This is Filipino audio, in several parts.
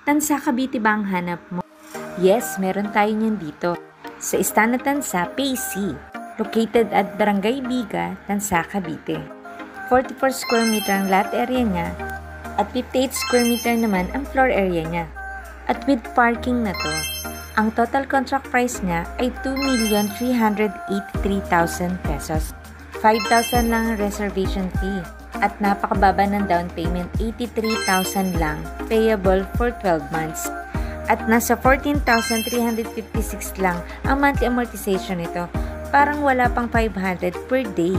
Tansa Cavite ba ang hanap mo? Yes, meron tayo niyan dito. Sa Istana Tansa, PC. Located at Barangay Biga, Tansa, Cavite. 44 square meter ang lot area niya at 58 square meter naman ang floor area niya. At with parking na to, ang total contract price niya ay 2,383,000 pesos. 5,000 lang ang reservation fee at napakababa ng down payment, 83,000 lang, payable for 12 months. At nasa 14,356 lang ang monthly amortization nito. Parang wala pang 500 per day.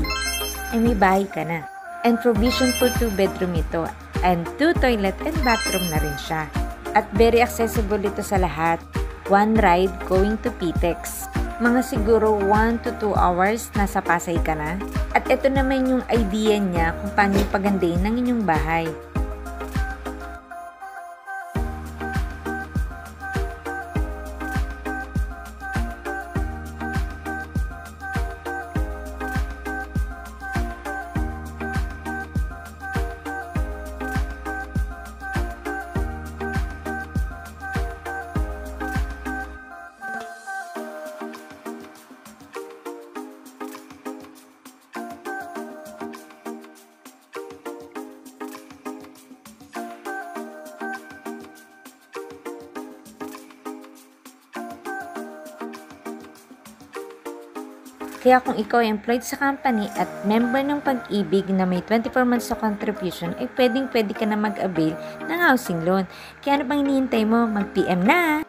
Ay may bahay ka na. And provision for 2 bedroom ito and 2 toilet and bathroom na rin siya. At very accessible ito sa lahat. One ride going to PTEX. Mga siguro 1 to 2 hours nasa Pasay ka na. At ito naman yung idea niya kung paano ipagandahin ng inyong bahay. Kaya kung ikaw ay employed sa company at member ng Pag-ibig na may 24 months sa contribution, ay pwedeng-pwede ka na mag-avail ng housing loan. Kaya ano pang hinihintay mo? Mag-PM na!